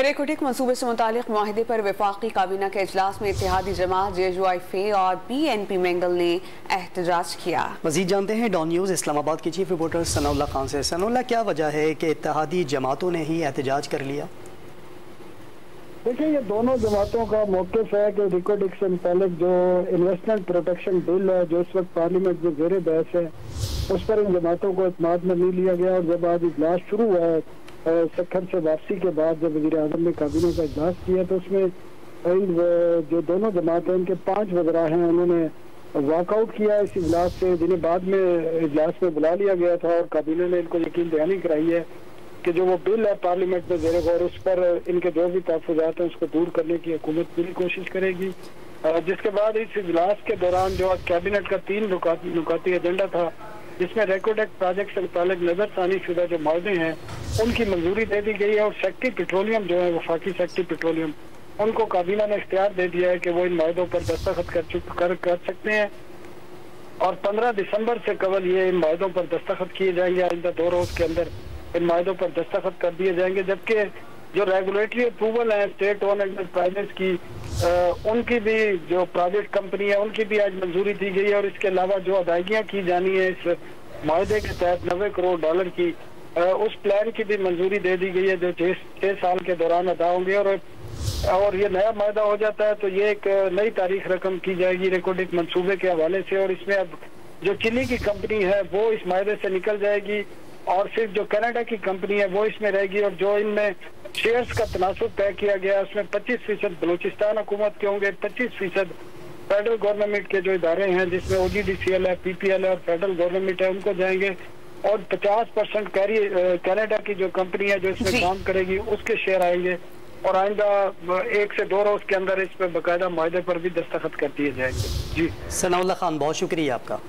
रेकोटिक मनसूबे से मुतालिक मुआहिदे पर वफाकी काबीना के इजलास में इत्तेहादी जमात JUIF और BNP मैंगल ने एहतजाज किया। मजीद जानते हैं डॉन न्यूज़ इस्लामाबाद की चीफ रिपोर्टर सनाउल्लाह खान से। सनाउल्लाह, क्या वजह है कि इत्तेहादी जमातों ने ही एहतजाज कर लिया? देखिए, ये दोनों जमातों का मौक़िफ़ है कि रेकोटिक से मुतालिक जो इन्वेस्टमेंट प्रोटेक्शन बिल है जो इस वक्त पार्लियामेंट में ज़ेर बहस है, उस पर इन जमातों को इत्मीनान में नहीं लिया गया। और जब आज इजलास शुरू हुआ है सखर से वापसी के बाद, जब वज़ीर आज़म ने काबीना का इजलास किया तो उसमें जो दोनों जमात हैं इनके 5 वज़रा हैं, उन्होंने वॉकआउट किया इस इजलास से, जिन्हें बाद में इजलास में बुला लिया गया था और काबीना ने इनको यकीन दहानी कराई है कि जो वो बिल है पार्लियामेंट में ज़ेर गौर, उस पर इनके जो भी तहफ़्फ़ुज़ात हैं उसको दूर करने की हुकूमत पूरी कोशिश करेगी। जिसके बाद इस इजलास के दौरान जो कैबिनेट का 3 नुकाती एजेंडा था, जिसमें रेकोटेक प्रोजेक्ट से मुतालिक नजरसानी शुदा जो माहदे हैं उनकी मंजूरी दे दी गई है। और सेक्टरी पेट्रोलियम जो है, वफाकी सेक्टरी पेट्रोलियम, उनको काबीना ने इख्तियार दे दिया है कि वो इन माहदों पर दस्तखत कर सकते हैं। और 15 दिसंबर से कबल ये इन माहदों पर दस्तखत किए जाएंगे। आइंदा 2 रोज के अंदर इन माहदों पर दस्तखत कर दिए जाएंगे। जबकि जो रेगुलेटरी अप्रूवल है स्टेट ओन एंटरप्राइजेस की, उनकी भी जो प्राइवेट कंपनी है उनकी भी आज मंजूरी दी गई है। और इसके अलावा जो अदायगियाँ की जानी है इस माहदे के तहत $90 करोड़ की, उस प्लान की भी मंजूरी दे दी गई है जो 6 साल के दौरान अदा होंगे। और ये नया माहदा हो जाता है तो ये एक नई तारीख रकम की जाएगी रेकोटिक मंसूबे के हवाले से। और इसमें अब जो चिली की कंपनी है वो इस माहदे से निकल जाएगी और सिर्फ जो कनाडा की कंपनी है वो इसमें रहेगी। और जो इनमें शेयर्स का तनासुब तय किया गया है उसमें 25% बलूचिस्तान हुकूमत के होंगे, 25% फेडरल गवर्नमेंट के जो इदारे हैं जिसमें OGDCL है, PPL है और फेडरल गवर्नमेंट है उनको जाएंगे। और 50% कनाडा की जो कंपनी है जो इसमें काम करेगी उसके शेयर आएंगे। और आइंदा 1 से 2 रोज के अंदर इस पर बाकायदा माहदे पर भी दस्तखत कर दिए जाएंगे। जी सनाउल्लाह खान, बहुत शुक्रिया आपका।